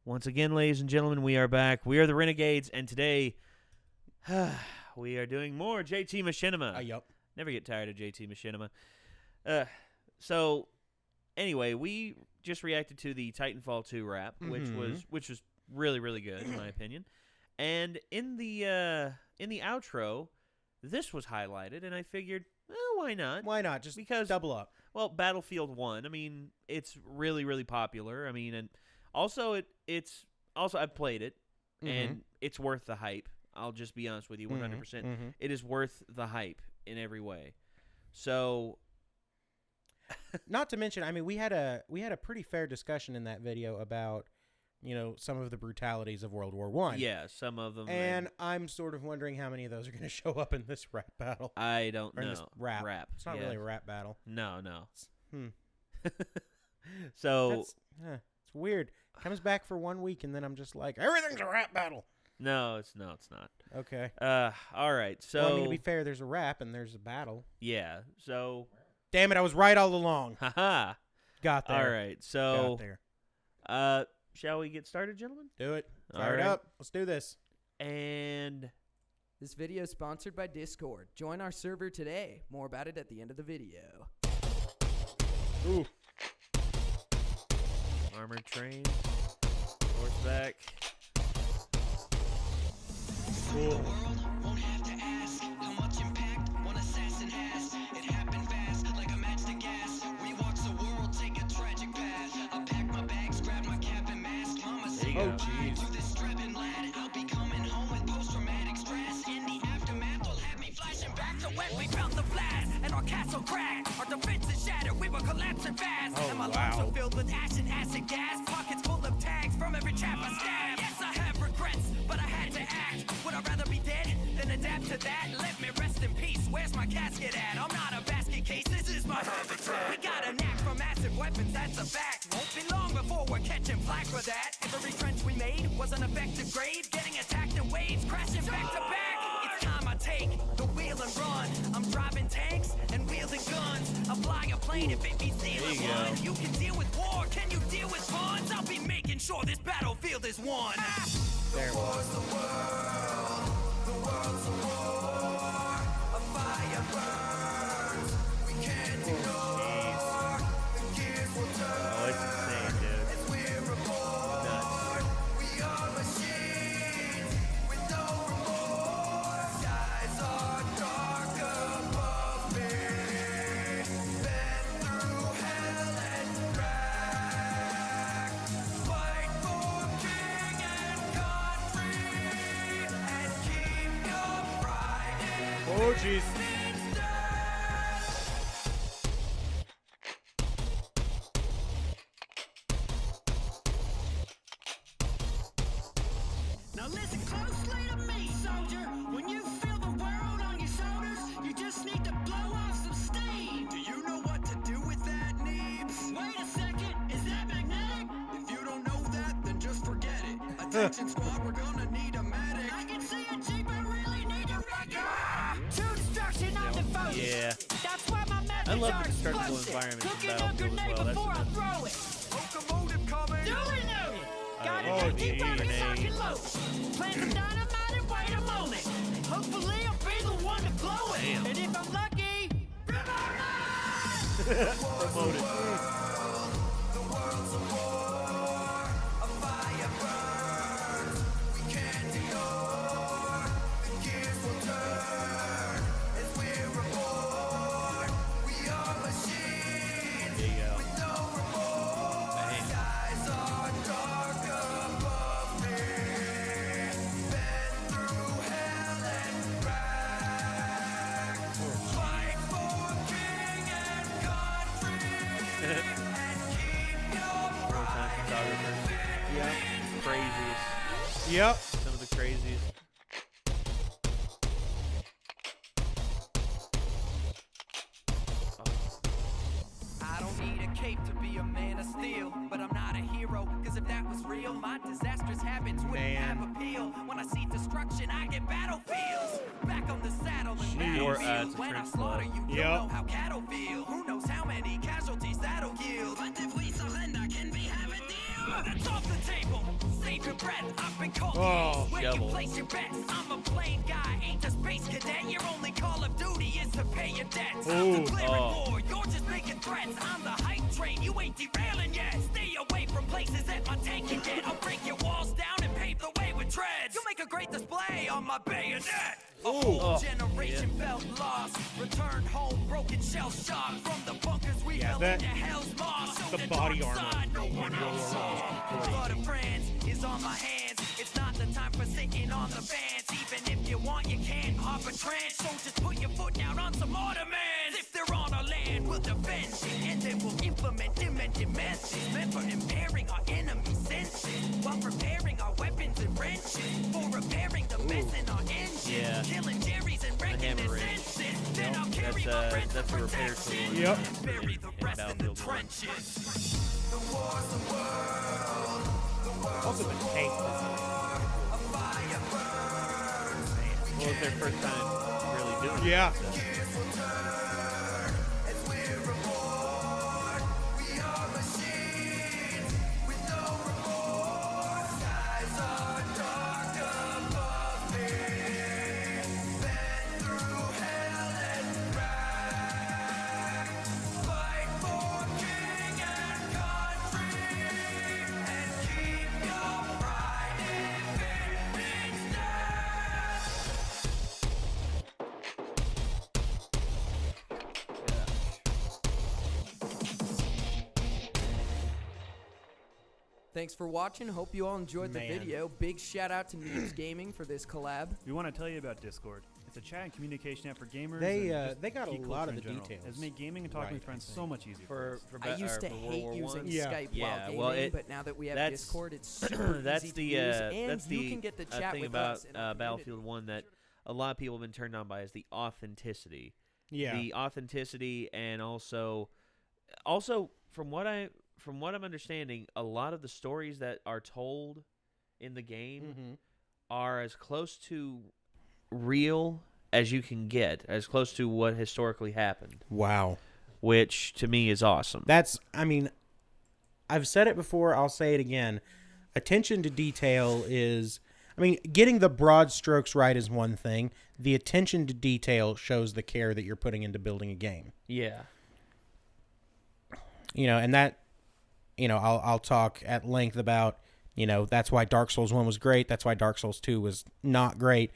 Once again, ladies and gentlemen, we are back. We are the Renegades, and today we are doing more JT Machinima. Yup. Never get tired of JT Machinima. So, anyway, we just reacted to the Titanfall 2 rap, which was really, really good in my opinion. And in the outro, this was highlighted, and I figured, why not? Why not? Just because double up. Well, Battlefield 1, I mean, it's really, really popular. I mean, and also it's I've played it, and it's worth the hype. I'll just be honest with you, 100%. It is worth the hype in every way. So, not to mention, I mean, we had a pretty fair discussion in that video about, some of the brutalities of World War I. Yeah, some of them. And I'm sort of wondering how many of those are going to show up in this rap battle. I don't know. This rap. It's not yeah. really a rap battle. No. So it's weird. Comes back for 1 week, and then I'm just like, everything's a rap battle. No, it's not. Okay. All right. So, well, I mean, to be fair, there's a rap and there's a battle. Yeah. So, damn it, I was right all along. Haha. Got there. All right. So, got there. Shall we get started, gentlemen? Do it. Fire it up. Let's do this. And this video is sponsored by Discord. Join our server today. More about it at the end of the video. Ooh. Armored trains. Horseback. Cool. The world won't have to ask how much impact one assassin has. It happened fast, like a match to gas. We watch the world take a tragic path. I pack my bags, grab my cap and mask. Mama said, Oh, jeez. to this strapping lad, I'll be coming home with post-traumatic stress. In the aftermath, will have me flashing back to when we felt the blast and our castle cracked. Our defenses shattered, we were collapsing fast. Oh, and my wow. lungs are filled with ash and acid gas. Pockets full of tags from every chap I stabbed. Yes, I have regrets, but I had to act. Would I rather be dead than adapt to that? Let me rest in peace. Where's my casket at? I'm not a basket case. This is my habitat. We got a knack for massive weapons. That's a fact. Won't be long before we're catching flack for that. Every trench we made was an effective grade. Getting attacked in waves, crashing back to back. It's time I take the wheel and run. I'm driving tanks and wielding guns. I fly a plane if it be stealing one. You can deal with war. Can you deal with funds? I'll be making sure this battlefield is won. There it was. The world's a war, a fire burns, we can't ignore, the gears will turn, oh, it's insane, dude. as we're reborn, we are machines, with no remorse, skies are dark above me, been through hell and back, fight for king and country, and keep your pride in Oh, jeez. Now listen closely to me, soldier. When you feel the world on your shoulders, you just need to blow off some steam. Do you know what to do with that, Neebs? Wait a second, is that magnetic? If you don't know that, then just forget it. Attention squad, we're gonna need a medic. I can see a Jeep, I really need to wreck it. To destruction, I'm devoted. Yeah. That's why my methods I love are the destructible explosive. environment in Cooking a Battlefield as grenade well. before I That's throw it. Locomotive coming. Duly noted. Gotta Oh, keep geez. rocking, lock and load. Plant some dynamite and wait a moment. Hopefully I'll be the one to blow it. Damn. And if I'm lucky, promoted. The world's a war, a fire burns. We can't ignore, the gears will turn. As we're reborn, we are machines. There you go. With no remorse, skies are dark above me. Been through hell and back. Fight for king and country, and keep your Real-time photographers. Yep. Craziest. Yep. Some of the craziest. I don't need a cape to be a man of steel, but I'm not a hero, cause if that was real, my disastrous habits wouldn't Man. have appeal. When I see destruction, I get battlefields. Back on the saddle and Or, battlefield. it's a When I French slaughter club. you, Yep. you'll know how cattle feel. Who knows how many casualties that'll yield. But if we surrender, can we have a deal? That's off the table. stupid breath. I've been called Oh, where shovel. you place your bets. I'm a plain guy, ain't the space cadet. Your only Call of Duty is to pay your debts. I'm declaring war, you're just making threats. I'm the hype train, you ain't derailing yet. Stay away from places that my tank can get. I'll break your walls down and pave the way with treads. You'll make a great display on my bayonet. A whole generation felt lost. Returned home, broken shell shocked. From the bunkers we fell that- into hell's maw. So the body dark armor side, no one else saw. Blood of friends is on my hands. It's not the time for sitting on the fence. Even if you want, you can't hop a trench. So just put your foot down on some ottomans. If they're on our land, we'll defend it. And then we'll implement demented methods meant for impairing our enemy senses, while preparing our weapons and wrenches for repairing the mess in our engines. Yeah. Killing Jerry's and wrecking hammer his wrench. senses. Then I'll carry That's my friends that's to a repair protect tool. it. Yep. And bury the rest in the Battlefield 1. trenches. The war's the world. Also, the tank. Well, it's their first time really doing Yeah. it. So. Thanks for watching. Hope you all enjoyed the Man. video. Big shout out to Neebs Gaming for this collab. We want to tell you about Discord. It's a chat and communication app for gamers. They, and just they got a geek lot culture of in the general. details It's made gaming and talking right, with friends I so think. much easier. For I used to for World hate War using One. Yeah. Skype Yeah, while gaming, well, it- but now that we have that's- Discord, it's super that's easy the to use, and that's you the can get the chat thing with about us in our community. Battlefield 1 that a lot of people have been turned on by is the authenticity. Yeah. The authenticity, and also from what I'm understanding, a lot of the stories that are told in the game Mm-hmm. are as close to real as you can get, as close to what historically happened, Wow. which to me is awesome. That's, I mean, I've said it before, I'll say it again. Attention to detail is, I mean, getting the broad strokes right is one thing. The attention to detail shows the care that you're putting into building a game. Yeah. You know, and that, you know, I'll talk at length about, you know, that's why Dark Souls 1 was great. That's why Dark Souls 2 was not great.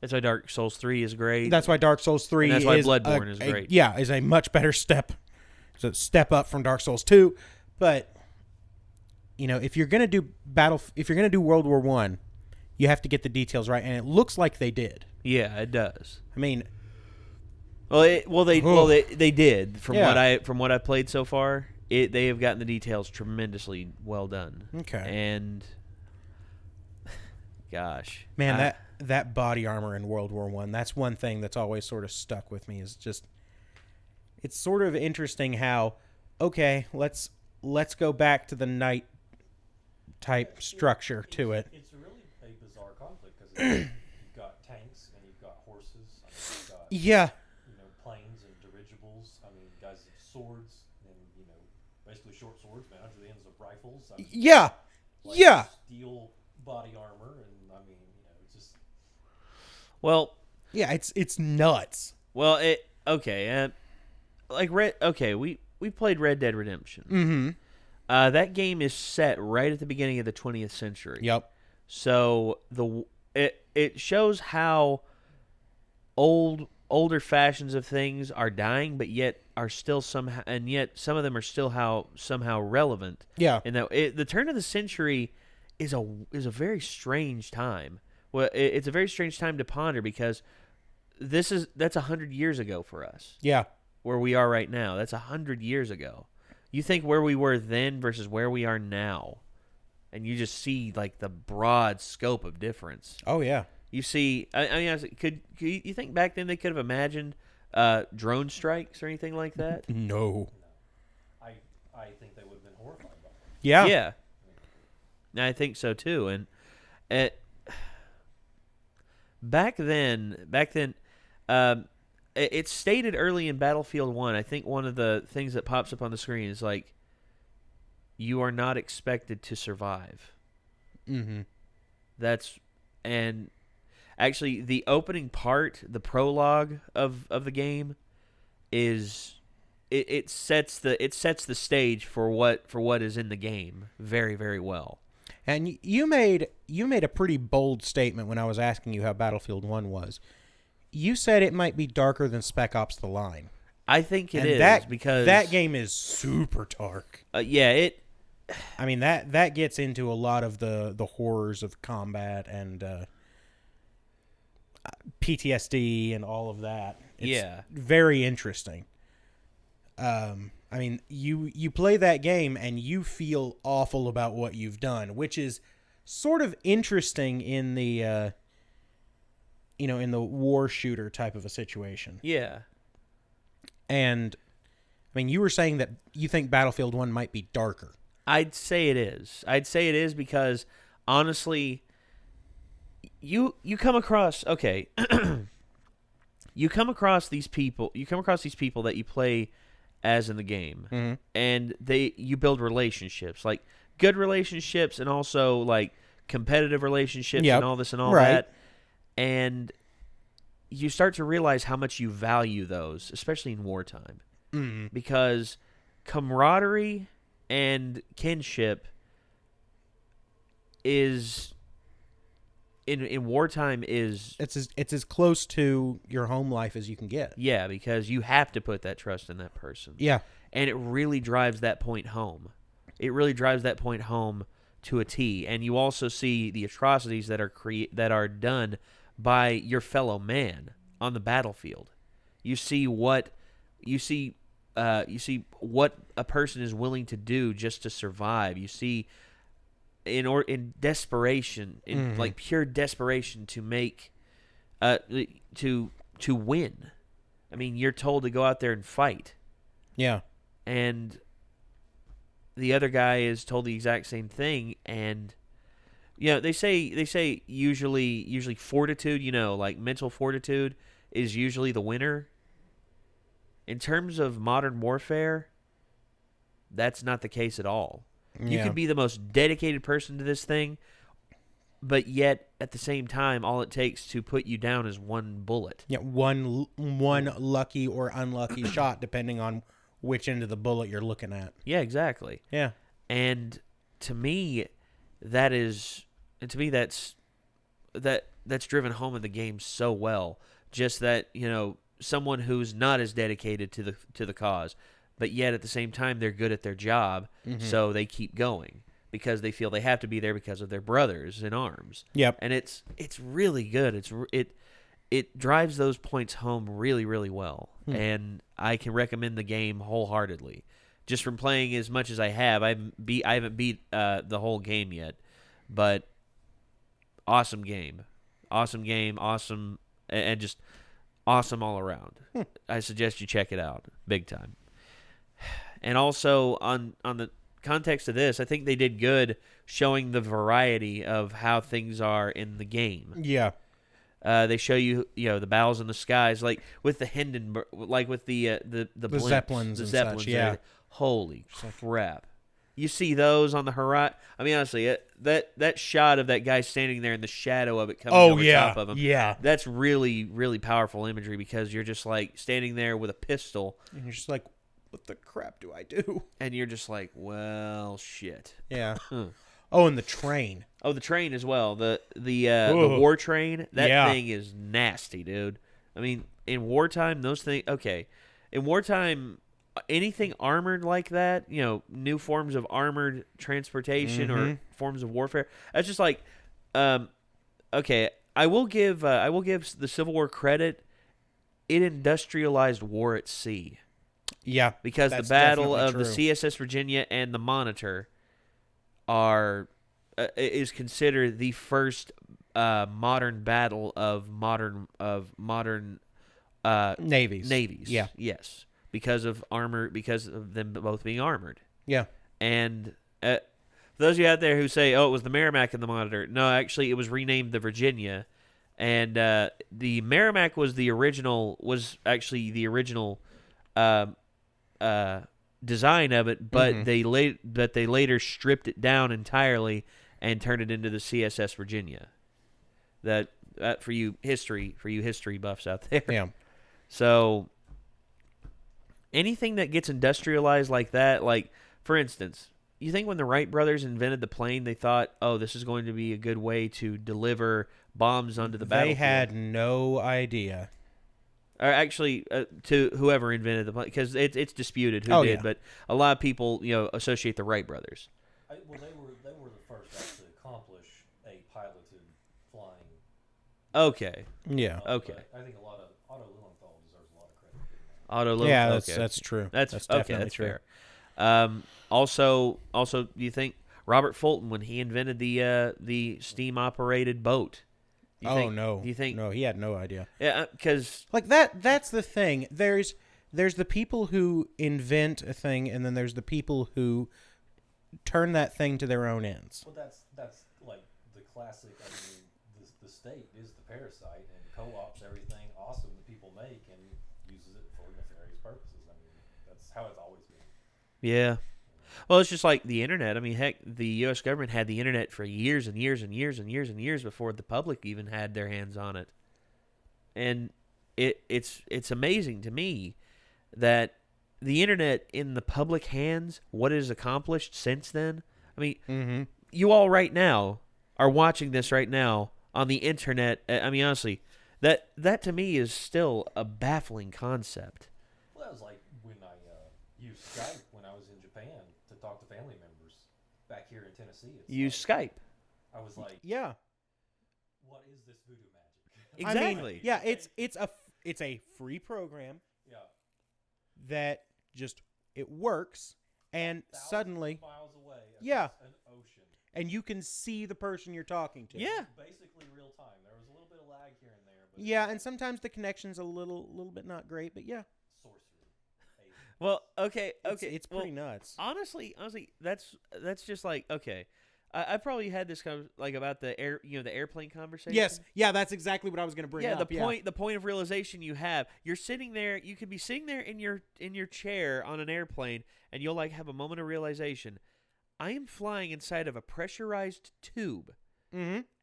That's why Dark Souls 3 is great. That's why Dark Souls 3 And that's why is Bloodborne is great. Yeah, is a much better step. It's a step up from Dark Souls 2. But, you know, if you're going to do World War 1, you have to get the details right, and it looks like they did. Yeah, it does. I mean, They did from Yeah. what I played so far. They have gotten the details tremendously well done. Okay. And gosh, man, that body armor in World War 1, that's one thing that's always sort of stuck with me, is just, it's sort of interesting how, okay, let's go back to the knight type structure to it. It's really a bizarre conflict because you've got tanks and you've got horses. I mean, you've got Yeah. planes and dirigibles. I mean, guys have swords and basically short swords mounted to the ends of rifles. I mean, Yeah. like Yeah. steel body armor, and I mean, it's just well, Yeah, it's nuts. we played Red Dead Redemption. Mm-hmm. That game is set right at the beginning of the 20th century. Yep. So it shows how older fashions of things are dying, but yet are still somehow, and yet some of them are still somehow relevant. Yeah. And that the turn of the century is a very strange time. Well, it's a very strange time to ponder because that's 100 years ago for us. Yeah. Where we are right now, that's 100 years ago. You think where we were then versus where we are now, and you just see like the broad scope of difference. Oh yeah. You see, could you think back then they could have imagined drone strikes or anything like that? No. I think they would have been horrified by it. Yeah. Yeah. I think so too. And back then, it's stated early in Battlefield 1. I think one of the things that pops up on the screen is like, you are not expected to survive. Mm-hmm. And actually the opening part, the prologue of the game, is it sets the stage for what is in the game very, very well. And you made a pretty bold statement when I was asking you how Battlefield 1 was. You said it might be darker than Spec Ops: The Line. I think it is because that game is super dark. I mean that gets into a lot of the horrors of combat and PTSD and all of that. It's very interesting. I mean, you play that game and you feel awful about what you've done, which is sort of interesting in the in the war shooter type of a situation. Yeah. And I mean, you were saying that you think Battlefield 1 might be darker. I'd say it is. Because honestly, you come across you come across these people that you play as in the game, mm-hmm. and you build relationships, like good relationships and also like competitive relationships and all this and all that, and you start to realize how much you value those, especially in wartime, because camaraderie and kinship is in wartime is it's as close to your home life as you can get. Yeah, because you have to put that trust in that person. Yeah, and it really drives that point home. It really drives that point home to a T. And you also see the atrocities that are done by your fellow man on the battlefield. You see what a person is willing to do just to survive. You see in desperation, in like pure desperation to make to win. I mean, you're told to go out there and fight. Yeah. And the other guy is told the exact same thing, and they say usually fortitude, like mental fortitude is usually the winner. In terms of modern warfare, that's not the case at all. You could be the most dedicated person to this thing, but yet at the same time, all it takes to put you down is one bullet. Yeah, one lucky or unlucky shot, depending on which end of the bullet you're looking at. Yeah, exactly. Yeah, and to me, that's driven home in the game so well. Just that someone who's not as dedicated to the cause, but yet at the same time they're good at their job, so they keep going because they feel they have to be there because of their brothers in arms. Yep. And it's really good. It drives those points home really, really well, and I can recommend the game wholeheartedly. Just from playing as much as I have, I haven't beat the whole game yet, but awesome game, awesome, and just awesome all around. I suggest you check it out, big time. And also on the context of this, I think they did good showing the variety of how things are in the game. Yeah. They show you, the battles in the skies, like with the Hindenburg, like with the blimps, Zeppelins, the and Zeppelins. such, yeah. Holy crap! You see those on the horizon. I mean, honestly, that shot of that guy standing there in the shadow of it coming over top of him. Yeah. That's really, really powerful imagery because you're just like standing there with a pistol, and you're just like, what the crap do I do? And you're just like, well, shit. Yeah. Oh, and the train. Oh, the train as well. The war train. That thing is nasty, dude. I mean, in wartime, those things. Okay, in wartime, anything armored like that, new forms of armored transportation or forms of warfare. That's just like, okay. I will give the Civil War credit. It industrialized war at sea. Yeah, because the battle of the CSS Virginia and the Monitor is considered the first modern battle of modern navies. Yeah, yes, because of armor, because of them both being armored. Yeah, and for those of you out there who say, "Oh, it was the Merrimack and the Monitor," no, actually, it was renamed the Virginia, and the Merrimack was actually the original. Design of it, but they later stripped it down entirely and turned it into the CSS Virginia. That for you history buffs out there. Yeah. So anything that gets industrialized like that, like for instance, you think when the Wright brothers invented the plane, they thought, "Oh, this is going to be a good way to deliver bombs onto the battlefield." They had no idea. Or actually, to whoever invented the plane, because it's disputed who did, but a lot of people associate the Wright brothers. Well, they were the first to accomplish a piloted flying. Okay. Yeah. Okay. I think a lot of Otto Lilienthal deserves a lot of credit. Otto Lilienthal. Yeah, okay. that's true. That's okay. definitely That's true. fair. Also, do you think Robert Fulton, when he invented the steam operated boat? No. Do you think? No, he had no idea. Yeah, because Like that's the thing. There's the people who invent a thing, and then there's the people who turn that thing to their own ends. Well, that's like the classic. I mean, the state is the parasite and co-ops everything awesome that people make and uses it for nefarious purposes. I mean, that's how it's always been. yeah. Well, it's just like the internet. I mean, heck, the U.S. government had the internet for years and years and years and years and years before the public even had their hands on it. And it's amazing to me that the internet in the public hands, what it has accomplished since then. I mean, you all right now are watching this right now on the internet. I mean, honestly, that to me is still a baffling concept. Well, that was like when I used Skype when I was in Japan to talk to family members back here in Tennessee. Use Skype. I was like, Yeah. what is this voodoo magic? Exactly. I mean, yeah, it's a free program Yeah. that just it works, and Thousands suddenly, of miles away. Yeah. across an ocean. and you can see the person you're talking to. Yeah. Basically real time. There was a little bit of lag here and there, but Yeah, and sometimes the connection's a little bit not great, but yeah, sorcery. Well, okay. it's well, pretty nuts. Honestly, that's just like okay. I probably had this like about the the airplane conversation. Yes, yeah, that's exactly what I was going to bring Yeah, up. the point of realization you have. You're sitting there. You could be sitting there in your chair on an airplane, and you'll like have a moment of realization. I am flying inside of a pressurized tube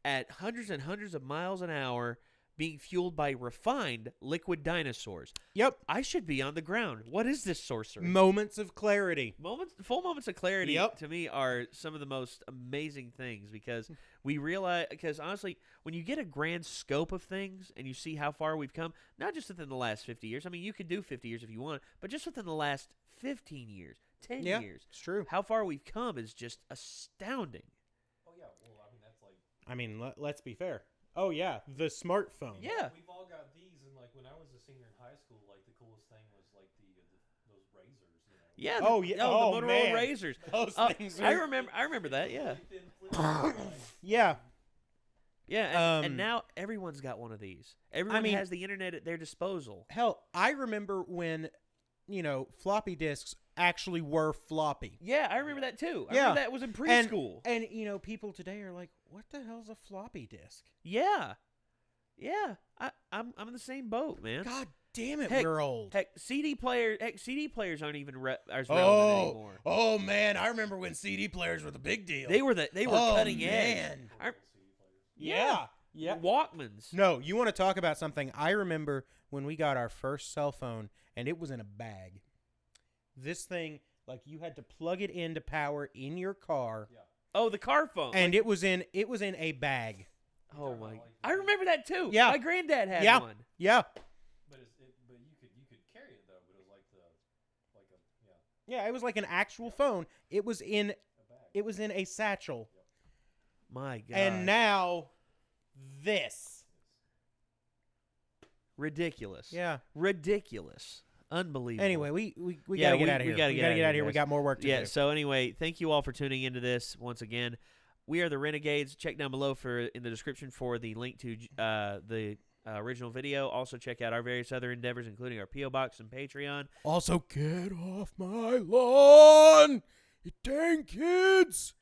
at hundreds and hundreds of miles an hour, being fueled by refined liquid dinosaurs. Yep, I should be on the ground. What is this sorcery? moments of clarity. Full moments of clarity Yep. to me are some of the most amazing things because we realize, because honestly, when you get a grand scope of things and you see how far we've come, not just within the last 50 years, I mean, you could do 50 years if you want, but just within the last 15 years, 10 Yeah, years, it's true. how far we've come is just astounding. Oh yeah, well I mean that's like I mean, let's be fair. Oh yeah, the smartphone. Yeah. we've all got these, and like when I was a senior in high school, like the coolest thing was like those razors, you know. Yeah. Oh, yeah. Oh, the Motorola man. Razors. Those things I are- remember that. Yeah. Really thin flip Yeah, Yeah. And now everyone's got one of these. Everyone mean- has the internet at their disposal. hell, I remember when floppy disks actually were floppy. Yeah, I remember that too. I Yeah. remember that was in preschool. And people today are like, "What the hell's a floppy disk?" Yeah, I'm in the same boat, man. God damn it, Heck, we're old. Heck, CD players aren't even as relevant anymore. Oh man, I remember when CD players were the big deal. They were cutting edge. man. Yeah. Yeah. Walkmans. No, you want to talk about something? I remember when we got our first cell phone, and it was in a bag. This thing, like, you had to plug it into power in your car, Oh, the car phone. and it was in a bag. Oh my! I remember that too. Yeah. My granddad had Yeah. one. Yeah, but you could carry it though, but it was like a yeah, it was like an actual phone. It was in a satchel, My God. and now this. ridiculous. Yeah. Ridiculous. Unbelievable. Anyway, we Yeah, gotta get out of here. we gotta We get gotta outta get out of here, here. We guys. got more work to Yeah. do. So anyway, thank you all for tuning into this once again. We are the Renegades. Check down below in the description for the link to the original video. Also check out our various other endeavors, including our P.O. Box and Patreon. Also, get off my lawn, you dang kids.